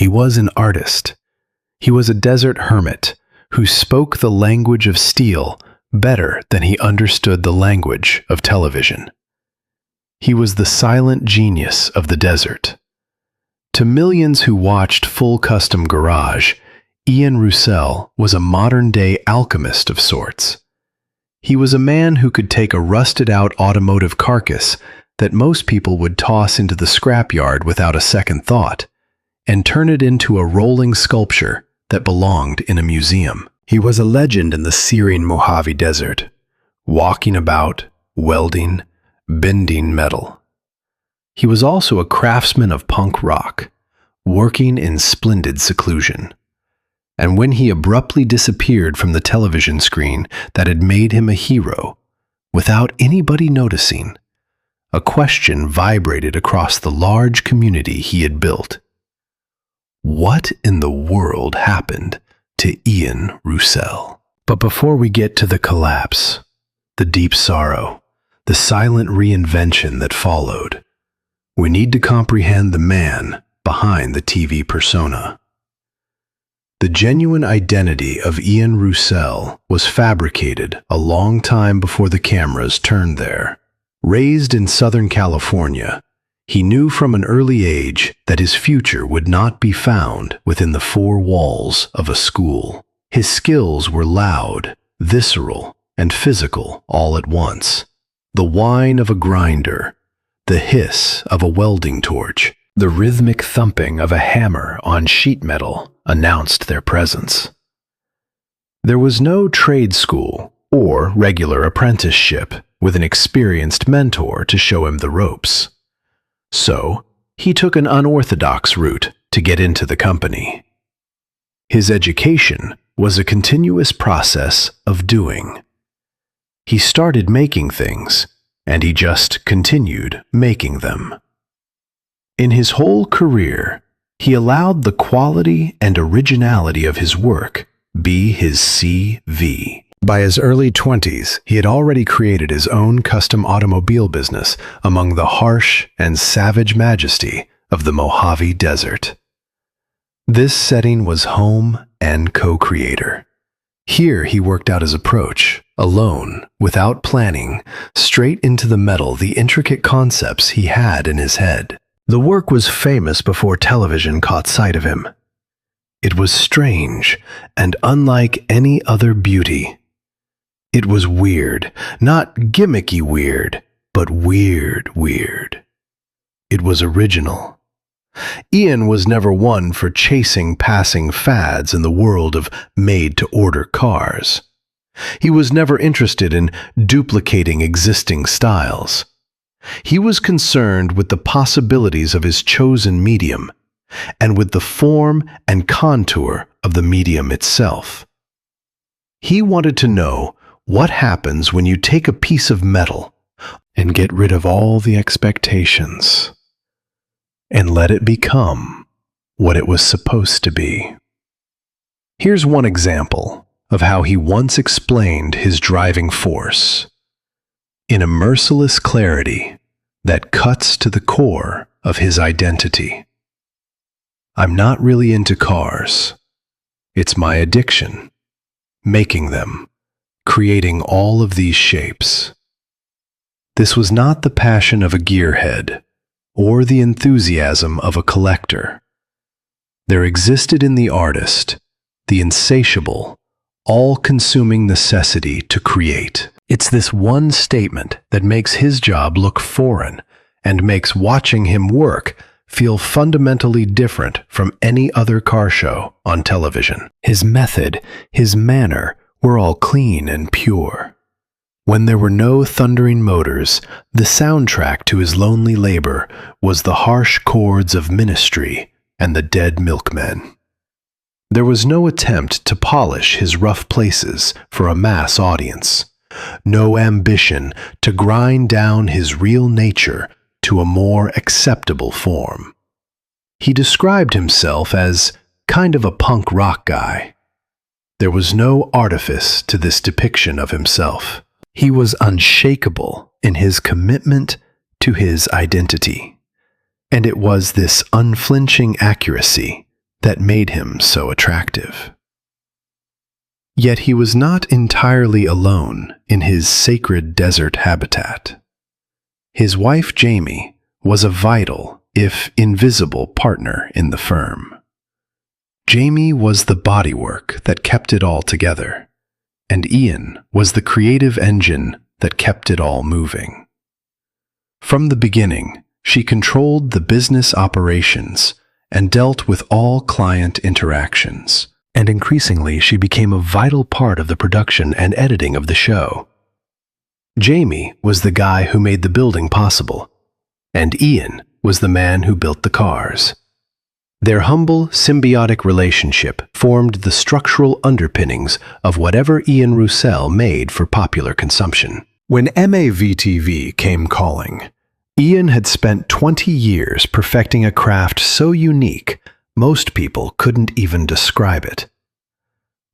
He was an artist. He was a desert hermit who spoke the language of steel better than he understood the language of television. He was the silent genius of the desert. To millions who watched Full Custom Garage, Ian Roussel was a modern-day alchemist of sorts. He was a man who could take a rusted-out automotive carcass that most people would toss into the scrapyard without a second thought, and turn it into a rolling sculpture that belonged in a museum. He was a legend in the Syrian Mojave Desert, walking about, welding, bending metal. He was also a craftsman of punk rock, working in splendid seclusion. And when he abruptly disappeared from the television screen that had made him a hero, without anybody noticing, a question vibrated across the large community he had built. What in the world happened to Ian Roussel? But before we get to the collapse, the deep sorrow, the silent reinvention that followed, we need to comprehend the man behind the TV persona. The genuine identity of Ian Roussel was fabricated a long time before the cameras turned there. Raised in Southern California, he knew from an early age that his future would not be found within the four walls of a school. His skills were loud, visceral, and physical all at once. The whine of a grinder, the hiss of a welding torch, the rhythmic thumping of a hammer on sheet metal announced their presence. There was no trade school or regular apprenticeship with an experienced mentor to show him the ropes. So, he took an unorthodox route to get into the company. His education was a continuous process of doing. He started making things, and he just continued making them. In his whole career, he allowed the quality and originality of his work be his CV. By his early 20s, he had already created his own custom automobile business among the harsh and savage majesty of the Mojave Desert. This setting was home and co-creator. Here he worked out his approach, alone, without planning, straight into the metal the intricate concepts he had in his head. The work was famous before television caught sight of him. It was strange and unlike any other beauty. It was weird, not gimmicky weird, but weird. It was original. Ian was never one for chasing passing fads in the world of made-to-order cars. He was never interested in duplicating existing styles. He was concerned with the possibilities of his chosen medium and with the form and contour of the medium itself. He wanted to know what happens when you take a piece of metal and get rid of all the expectations and let it become what it was supposed to be. Here's one example of how he once explained his driving force in a merciless clarity that cuts to the core of his identity. I'm not really into cars. It's my addiction, making them, creating all of these shapes. This was not the passion of a gearhead or the enthusiasm of a collector. There existed in the artist the insatiable, all-consuming necessity to create. It's this one statement that makes his job look foreign and makes watching him work feel fundamentally different from any other car show on television. His method, his manner were all clean and pure. When there were no thundering motors, the soundtrack to his lonely labor was the harsh chords of Ministry and the Dead Milkmen. There was no attempt to polish his rough places for a mass audience, no ambition to grind down his real nature to a more acceptable form. He described himself as kind of a punk rock guy. There was no artifice to this depiction of himself. He was unshakable in his commitment to his identity, and it was this unflinching accuracy that made him so attractive. Yet he was not entirely alone in his sacred desert habitat. His wife, Jamie, was a vital, if invisible, partner in the firm. Jamie was the bodywork that kept it all together, and Ian was the creative engine that kept it all moving. From the beginning, she controlled the business operations and dealt with all client interactions, and increasingly she became a vital part of the production and editing of the show. Jamie was the guy who made the building possible, and Ian was the man who built the cars. Their humble, symbiotic relationship formed the structural underpinnings of whatever Ian Roussel made for popular consumption. When MAVTV came calling, Ian had spent 20 years perfecting a craft so unique most people couldn't even describe it.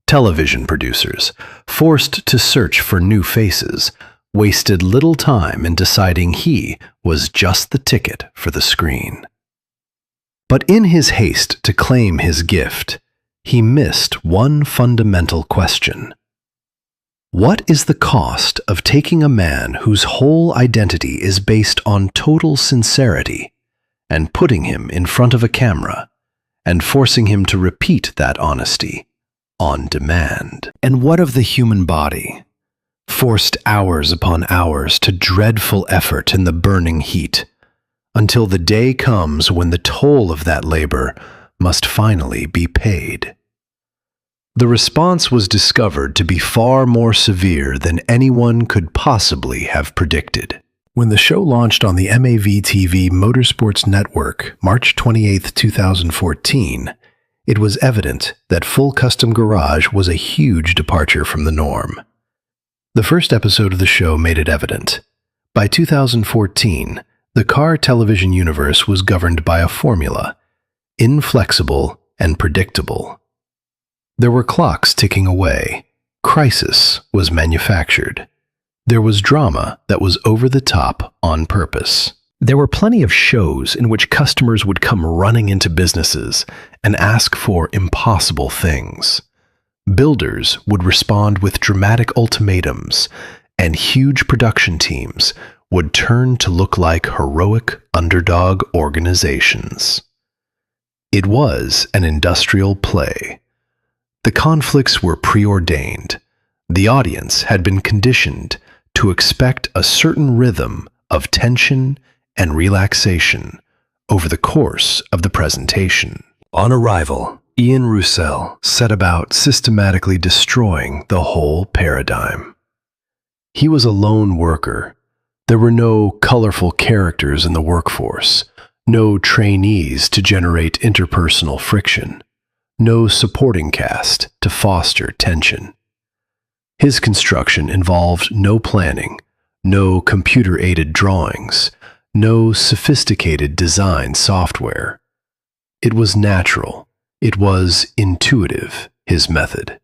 Television producers, forced to search for new faces, wasted little time in deciding he was just the ticket for the screen. But in his haste to claim his gift, he missed one fundamental question. What is the cost of taking a man whose whole identity is based on total sincerity and putting him in front of a camera and forcing him to repeat that honesty on demand? And what of the human body, forced hours upon hours to dreadful effort in the burning heat, until the day comes when the toll of that labor must finally be paid? The response was discovered to be far more severe than anyone could possibly have predicted. When the show launched on the MAVTV Motorsports Network, March 28, 2014, it was evident that Full Custom Garage was a huge departure from the norm. The first episode of the show made it evident. By 2014, the car television universe was governed by a formula, inflexible and predictable. There were clocks ticking away. Crisis was manufactured. There was drama that was over the top on purpose. There were plenty of shows in which customers would come running into businesses and ask for impossible things. Builders would respond with dramatic ultimatums, and huge production teams would turn to look like heroic underdog organizations. It was an industrial play. The conflicts were preordained. The audience had been conditioned to expect a certain rhythm of tension and relaxation over the course of the presentation. On arrival, Ian Roussel set about systematically destroying the whole paradigm. He was a lone worker. There were no colorful characters in the workforce, no trainees to generate interpersonal friction, no supporting cast to foster tension. His construction involved no planning, no computer-aided drawings, no sophisticated design software. It was natural. It was intuitive, his method.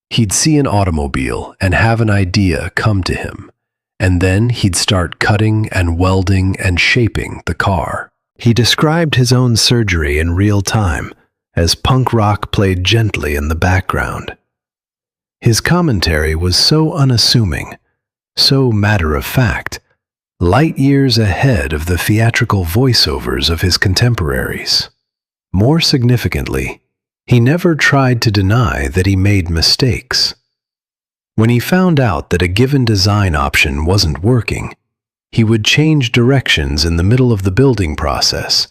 He'd see an automobile and have an idea come to him, and then he'd start cutting and welding and shaping the car. He described his own surgery in real time, as punk rock played gently in the background. His commentary was so unassuming, so matter-of-fact, light years ahead of the theatrical voiceovers of his contemporaries. More significantly, he never tried to deny that he made mistakes. When he found out that a given design option wasn't working, he would change directions in the middle of the building process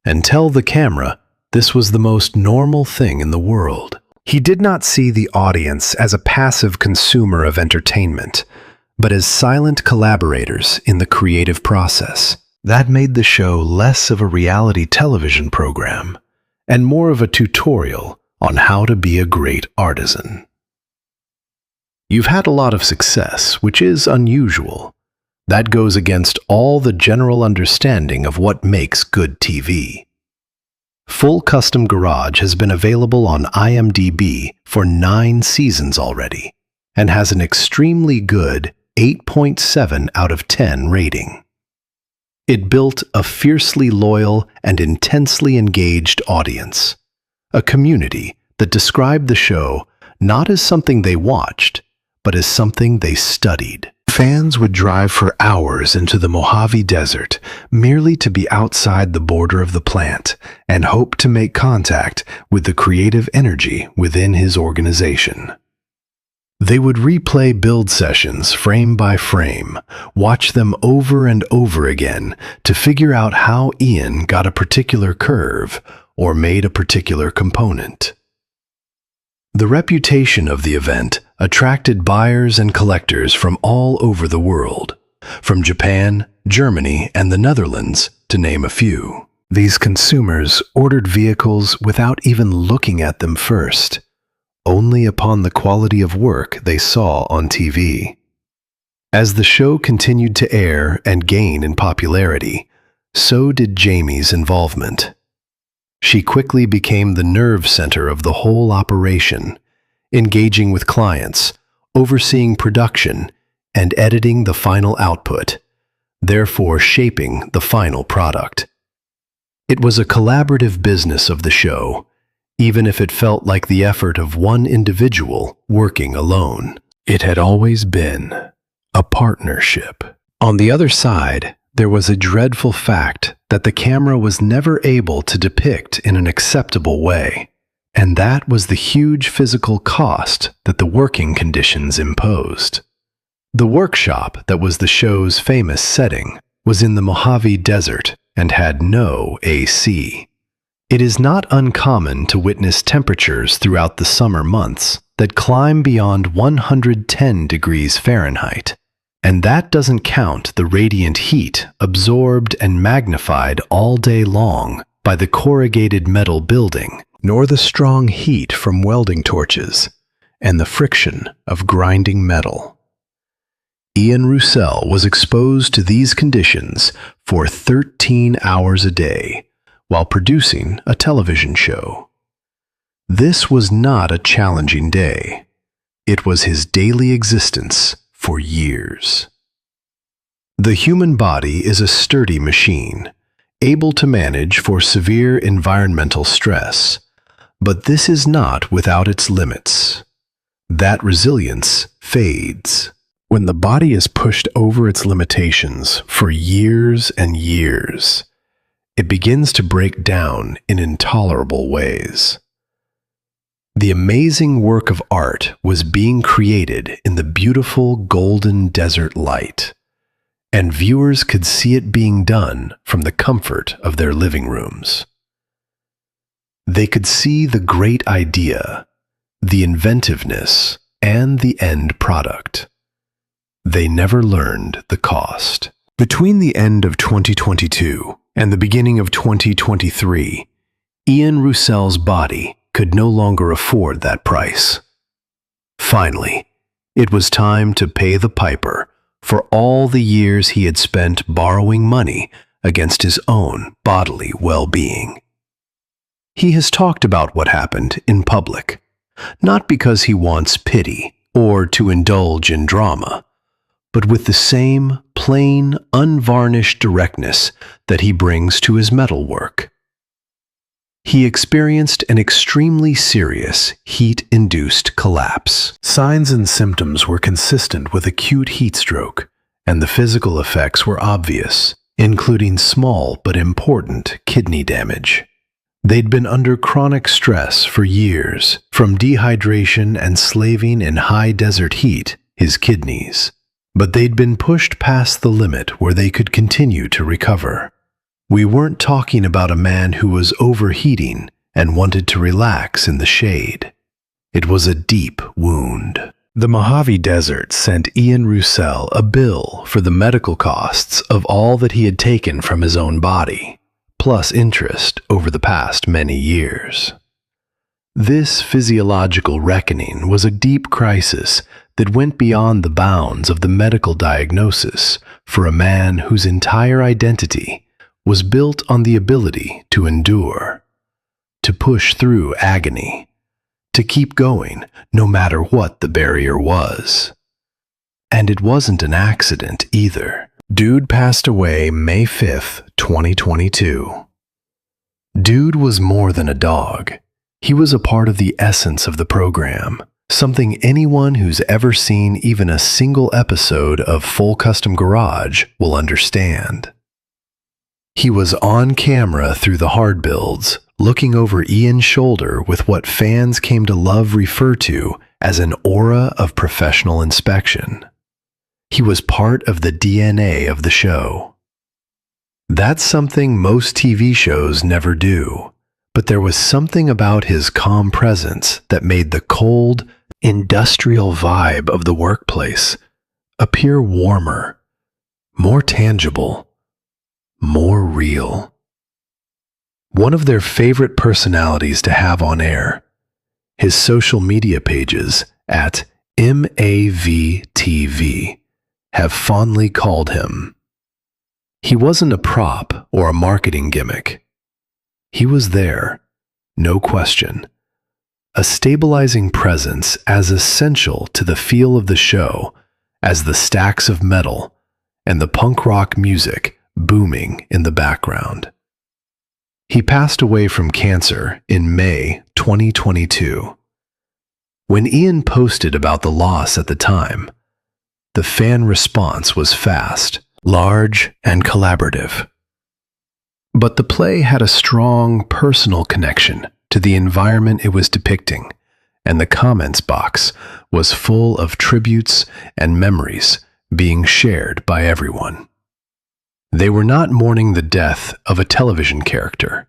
and tell the camera this was the most normal thing in the world. He did not see the audience as a passive consumer of entertainment, but as silent collaborators in the creative process. That made the show less of a reality television program and more of a tutorial on how to be a great artisan. You've had a lot of success, which is unusual. That goes against all the general understanding of what makes good TV. Full Custom Garage has been available on IMDb for 9 seasons already and has an extremely good 8.7 out of 10 rating. It built a fiercely loyal and intensely engaged audience. a community that described the show not as something they watched, but as something they studied. Fans would drive for hours into the Mojave Desert merely to be outside the border of the plant and hope to make contact with the creative energy within his organization. They would replay build sessions frame by frame, watch them over and over again to figure out how Ian got a particular curve or made a particular component. The reputation of the event attracted buyers and collectors from all over the world, from Japan, Germany, and the Netherlands, to name a few. These consumers ordered vehicles without even looking at them first, only upon the quality of work they saw on TV. As the show continued to air and gain in popularity, so did Jamie's involvement. She quickly became the nerve center of the whole operation, engaging with clients, overseeing production, and editing the final output, therefore shaping the final product. It was a collaborative business of the show, even if it felt like the effort of one individual working alone. It had always been a partnership. On the other side, there was a dreadful fact that the camera was never able to depict in an acceptable way, and that was the huge physical cost that the working conditions imposed. The workshop that was the show's famous setting was in the Mojave Desert and had no AC. It is not uncommon to witness temperatures throughout the summer months that climb beyond 110 degrees Fahrenheit. And that doesn't count the radiant heat absorbed and magnified all day long by the corrugated metal building, nor the strong heat from welding torches and the friction of grinding metal. Ian Roussel was exposed to these conditions for 13 hours a day while producing a television show. This was not a challenging day. It was his daily existence for years. The human body is a sturdy machine, able to manage for severe environmental stress, but this is not without its limits. That resilience fades. When the body is pushed over its limitations for years and years, it begins to break down in intolerable ways. The amazing work of art was being created in the beautiful golden desert light, and viewers could see it being done from the comfort of their living rooms. They could see the great idea, the inventiveness, and the end product. They never learned the cost. Between the end of 2022 and the beginning of 2023, Ian Roussel's body could no longer afford that price. Finally, it was time to pay the piper for all the years he had spent borrowing money against his own bodily well-being. He has talked about what happened in public, not because he wants pity or to indulge in drama, but with the same plain, unvarnished directness that he brings to his metalwork. He experienced an extremely serious heat-induced collapse. Signs and symptoms were consistent with acute heat stroke, and the physical effects were obvious, including small but important kidney damage. They'd been under chronic stress for years, from dehydration and slaving in high desert heat, his kidneys. But they'd been pushed past the limit where they could continue to recover. We weren't talking about a man who was overheating and wanted to relax in the shade. It was a deep wound. The Mojave Desert sent Ian Roussel a bill for the medical costs of all that he had taken from his own body, plus interest over the past many years. This physiological reckoning was a deep crisis that went beyond the bounds of the medical diagnosis for a man whose entire identity was built on the ability to endure, to push through agony, to keep going no matter what the barrier was. And it wasn't an accident either. Dude passed away May 5th, 2022. Dude was more than a dog. He was a part of the essence of the program, something anyone who's ever seen even a single episode of Full Custom Garage will understand. He was on camera through the hard builds, looking over Ian's shoulder with what fans came to love refer to as an aura of professional inspection. He was part of the DNA of the show. That's something most TV shows never do, but there was something about his calm presence that made the cold, industrial vibe of the workplace appear warmer, more tangible, more real. One of their favorite personalities to have on air, his social media pages at MAVTV have fondly called him. He wasn't a prop or a marketing gimmick. He was there, no question, a stabilizing presence as essential to the feel of the show as the stacks of metal and the punk rock music booming in the background. He passed away from cancer in May 2022. When Ian posted about the loss at the time, the fan response was fast, large, and collaborative. But the play had a strong personal connection to the environment it was depicting, and the comments box was full of tributes and memories being shared by everyone. They were not mourning the death of a television character,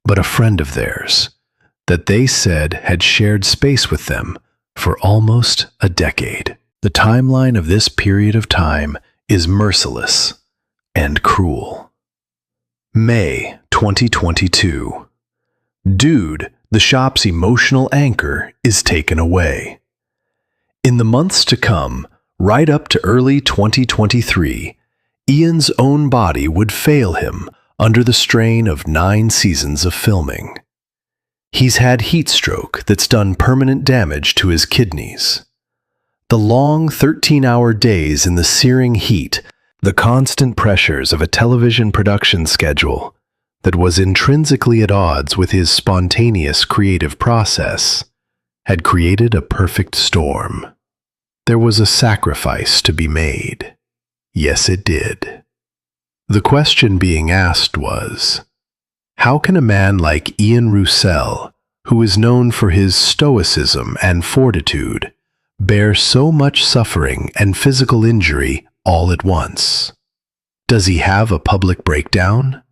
but a friend of theirs that they said had shared space with them for almost a decade. The timeline of this period of time is merciless and cruel. May 2022. Dude, the shop's emotional anchor is taken away. In the months to come, right up to early 2023, Ian's own body would fail him under the strain of 9 seasons of filming. He's had heat stroke that's done permanent damage to his kidneys. The long 13-hour days in the searing heat, the constant pressures of a television production schedule that was intrinsically at odds with his spontaneous creative process, had created a perfect storm. There was a sacrifice to be made. Yes, it did. The question being asked was, how can a man like Ian Roussel, who is known for his stoicism and fortitude, bear so much suffering and physical injury all at once? Does he have a public breakdown?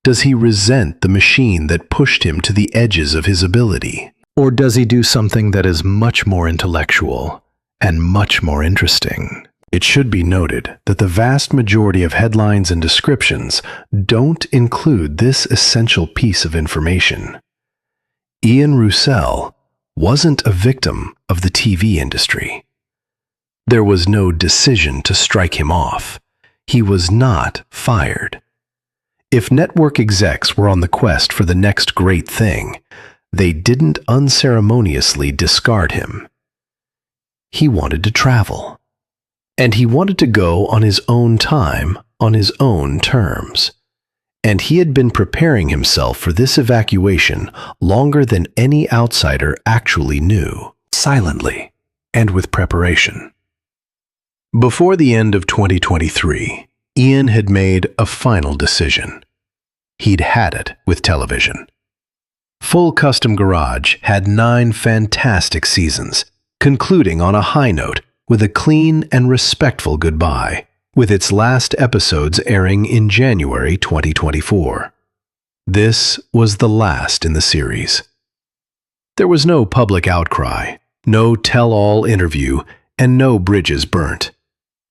Does he resent the machine that pushed him to the edges of his ability? Or does he do something that is much more intellectual and much more interesting? It should be noted that the vast majority of headlines and descriptions don't include this essential piece of information. Ian Roussel wasn't a victim of the TV industry. There was no decision to strike him off. He was not fired. If network execs were on the quest for the next great thing, they didn't unceremoniously discard him. He wanted to travel. And he wanted to go on his own time, on his own terms. And he had been preparing himself for this evacuation longer than any outsider actually knew, silently and with preparation. Before the end of 2023, Ian had made a final decision. He'd had it with television. Full Custom Garage had 9 fantastic seasons, concluding on a high note with a clean and respectful goodbye, with its last episodes airing in January 2024. This was the last in the series. There was no public outcry, no tell-all interview, and no bridges burnt.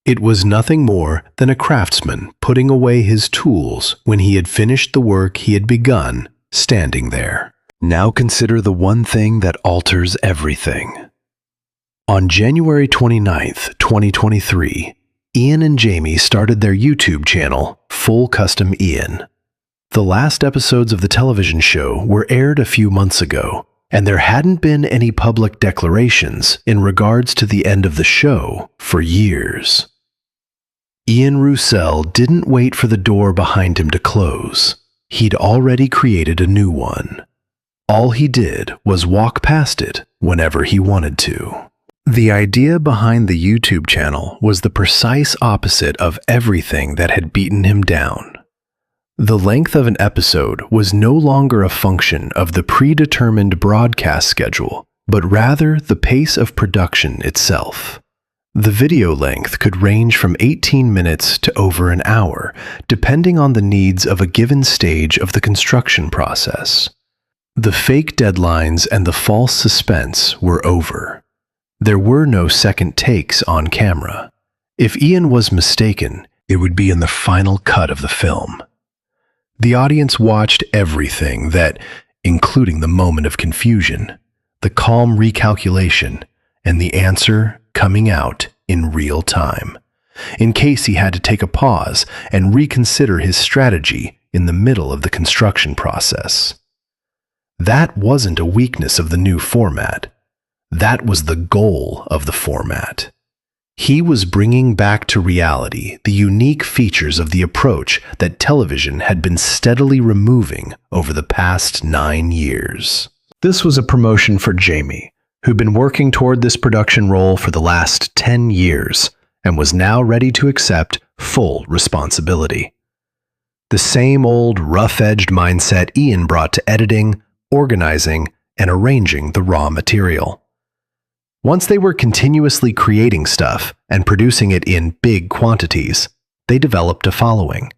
It was nothing more than a craftsman putting away his tools when he had finished the work he had begun, standing there. Now consider the one thing that alters everything. On January 29th, 2023, Ian and Jamie started their YouTube channel, Full Custom Ian. The last episodes of the television show were aired a few months ago, and there hadn't been any public declarations in regards to the end of the show for years. Ian Roussel didn't wait for the door behind him to close. He'd already created a new one. All he did was walk past it whenever he wanted to. The idea behind the YouTube channel was the precise opposite of everything that had beaten him down. The length of an episode was no longer a function of the predetermined broadcast schedule, but rather the pace of production itself. The video length could range from 18 minutes to over an hour, depending on the needs of a given stage of the construction process. The fake deadlines and the false suspense were over. There were no second takes on camera. If Ian was mistaken, it would be in the final cut of the film. The audience watched everything that, including the moment of confusion, the calm recalculation, and the answer coming out in real time, in case he had to take a pause and reconsider his strategy in the middle of the construction process. That wasn't a weakness of the new format. That was the goal of the format. He was bringing back to reality the unique features of the approach that television had been steadily removing over the past 9 years. This was a promotion for Jamie, who'd been working toward this production role for the last 10 years and was now ready to accept full responsibility. The same old rough-edged mindset Ian brought to editing, organizing, and arranging the raw material. Once they were continuously creating stuff and producing it in big quantities, they developed a following.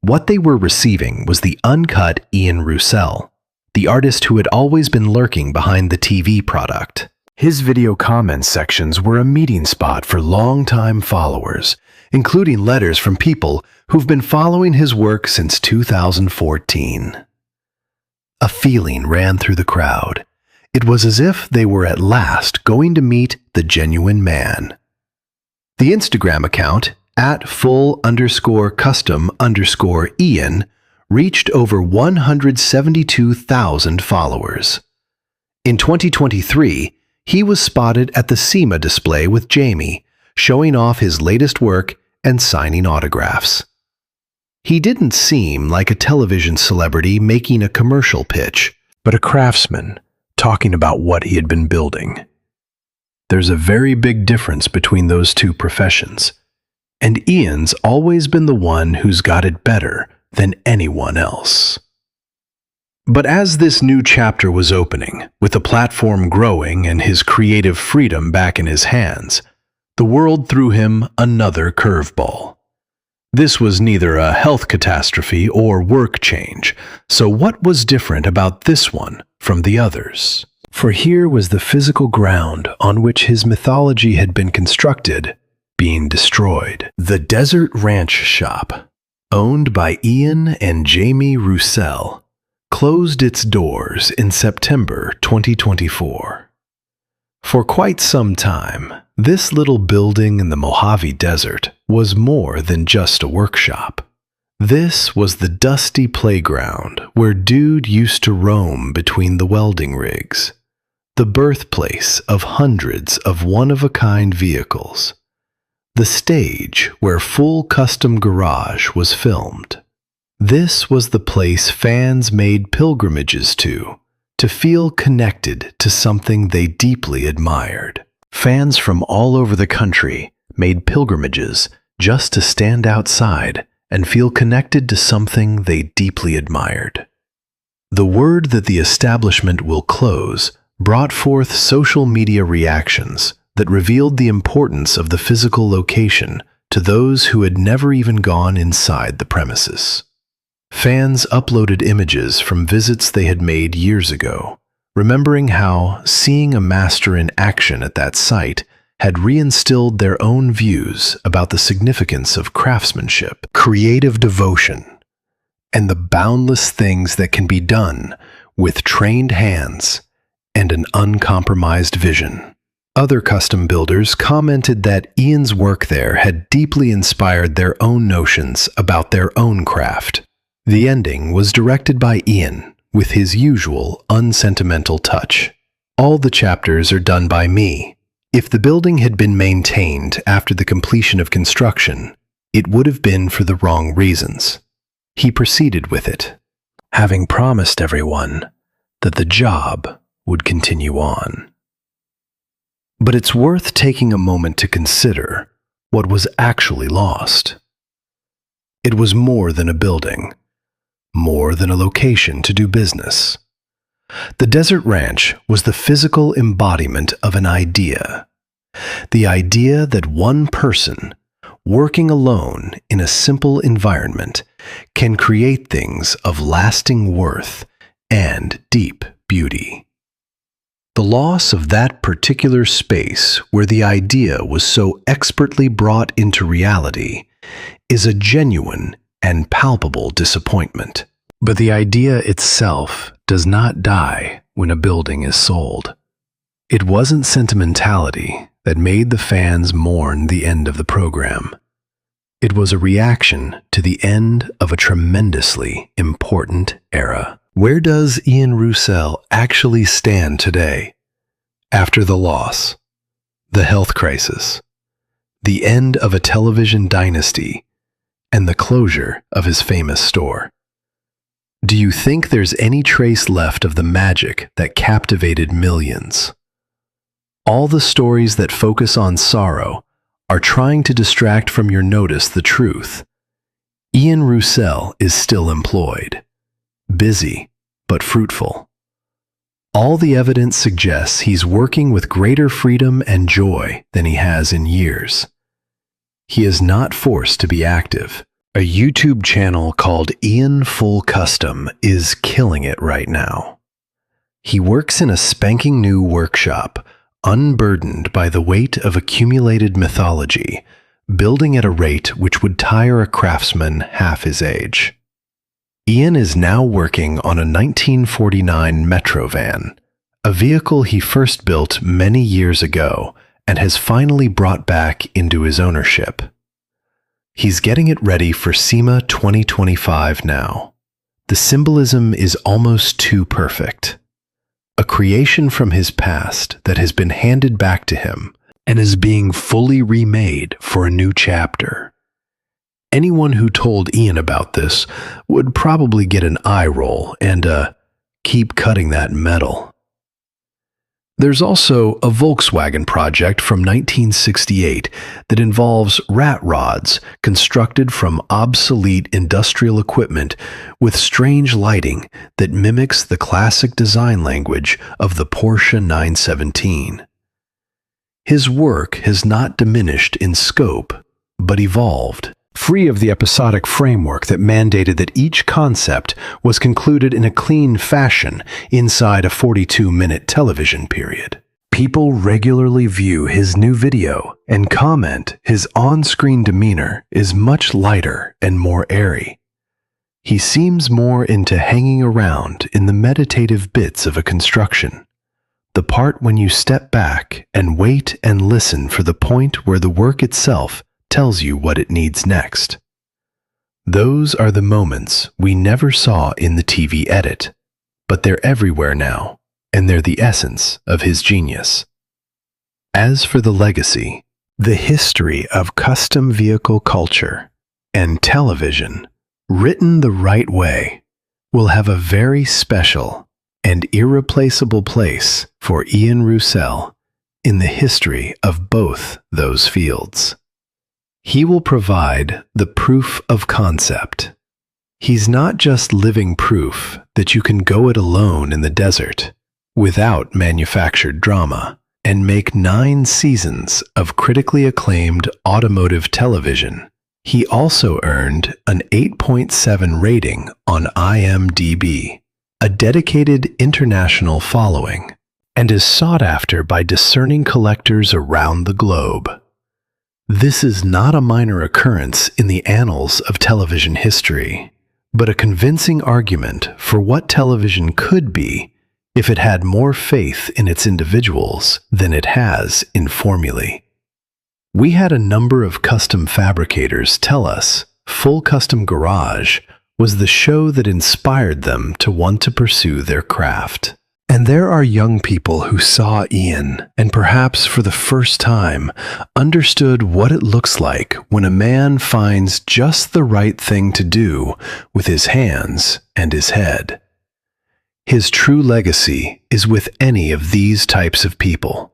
What they were receiving was the uncut Ian Roussel, the artist who had always been lurking behind the TV product. His video comment sections were a meeting spot for longtime followers, including letters from people who've been following his work since 2014. A feeling ran through the crowd. It was as if they were at last going to meet the genuine man. The Instagram account, @full_custom_Ian, reached over 172,000 followers. In 2023, he was spotted at the SEMA display with Jamie, showing off his latest work and signing autographs. He didn't seem like a television celebrity making a commercial pitch, but a craftsman talking about what he had been building. There's a very big difference between those two professions, and Ian's always been the one who's got it better than anyone else. But as this new chapter was opening, with the platform growing and his creative freedom back in his hands, the world threw him another curveball. This was neither a health catastrophe or work change, so what was different about this one from the others? For here was the physical ground on which his mythology had been constructed being destroyed. The Desert Ranch Shop, owned by Ian and Jamie Roussel, closed its doors in September 2024. For quite some time, this little building in the Mojave Desert was more than just a workshop. This was the dusty playground where Dude used to roam between the welding rigs, the birthplace of hundreds of one-of-a-kind vehicles, the stage where full custom garage was filmed. This was the place fans made pilgrimages to feel connected to something they deeply admired. Fans from all over the country made pilgrimages just to stand outside and feel connected to something they deeply admired. The word that the establishment will close brought forth social media reactions that revealed the importance of the physical location to those who had never even gone inside the premises. Fans uploaded images from visits they had made years ago, remembering how seeing a master in action at that site had reinstilled their own views about the significance of craftsmanship, creative devotion, and the boundless things that can be done with trained hands and an uncompromised vision. Other custom builders commented that Ian's work there had deeply inspired their own notions about their own craft. The ending was directed by Ian, with his usual unsentimental touch. All the chapters are done by me. If the building had been maintained after the completion of construction, it would have been for the wrong reasons. He proceeded with it, having promised everyone that the job would continue on. But it's worth taking a moment to consider what was actually lost. It was more than a building, more than a location to do business. The desert ranch was the physical embodiment of an idea. The idea that one person, working alone in a simple environment, can create things of lasting worth and deep beauty. The loss of that particular space where the idea was so expertly brought into reality is a genuine and palpable disappointment. But the idea itself does not die when a building is sold. It wasn't sentimentality that made the fans mourn the end of the program. It was a reaction to the end of a tremendously important era. Where does Ian Roussel actually stand today? After the loss, the health crisis, the end of a television dynasty, and the closure of his famous store. Do you think there's any trace left of the magic that captivated millions? All the stories that focus on sorrow are trying to distract from your notice the truth. Ian Roussel is still employed, busy but fruitful. All the evidence suggests he's working with greater freedom and joy than he has in years. He is not forced to be active. A YouTube channel called Ian Full Custom is killing it right now. He works in a spanking new workshop, unburdened by the weight of accumulated mythology, building at a rate which would tire a craftsman half his age. Ian is now working on a 1949 Metro van, a vehicle he first built many years ago and has finally brought back into his ownership. He's getting it ready for SEMA 2025 now. The symbolism is almost too perfect. A creation from his past that has been handed back to him and is being fully remade for a new chapter. Anyone who told Ian about this would probably get an eye roll and keep cutting that metal. There's also a Volkswagen project from 1968 that involves rat rods constructed from obsolete industrial equipment with strange lighting that mimics the classic design language of the Porsche 917. His work has not diminished in scope, but evolved, free of the episodic framework that mandated that each concept was concluded in a clean fashion inside a 42-minute television period. People regularly view his new video and comment his on-screen demeanor is much lighter and more airy. He seems more into hanging around in the meditative bits of a construction, the part when you step back and wait and listen for the point where the work itself tells you what it needs next. Those are the moments we never saw in the TV edit, but they're everywhere now, and they're the essence of his genius. As for the legacy, the history of custom vehicle culture and television, written the right way, will have a very special and irreplaceable place for Ian Roussel in the history of both those fields. He will provide the proof of concept. He's not just living proof that you can go it alone in the desert, without manufactured drama, and make 9 seasons of critically acclaimed automotive television. He also earned an 8.7 rating on IMDb, a dedicated international following, and is sought after by discerning collectors around the globe. This is not a minor occurrence in the annals of television history, but a convincing argument for what television could be if it had more faith in its individuals than it has in formulae. We had a number of custom fabricators tell us Full Custom Garage was the show that inspired them to want to pursue their craft. And there are young people who saw Ian and perhaps for the first time understood what it looks like when a man finds just the right thing to do with his hands and his head. His true legacy is with any of these types of people.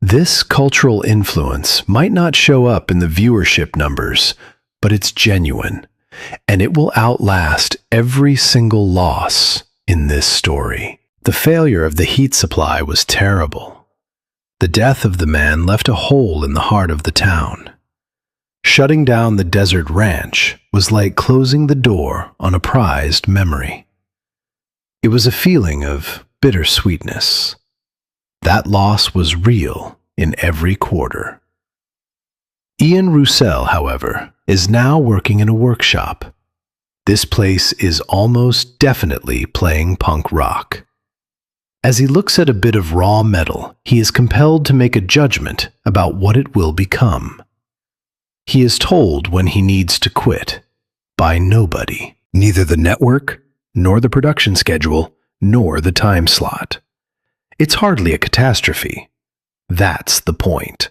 This cultural influence might not show up in the viewership numbers, but it's genuine, and it will outlast every single loss in this story. The failure of the heat supply was terrible. The death of the man left a hole in the heart of the town. Shutting down the desert ranch was like closing the door on a prized memory. It was a feeling of bittersweetness. That loss was real in every quarter. Ian Roussel, however, is now working in a workshop. This place is almost definitely playing punk rock. As he looks at a bit of raw metal, he is compelled to make a judgment about what it will become. He is told when he needs to quit by nobody, neither the network, nor the production schedule, nor the time slot. It's hardly a catastrophe. That's the point.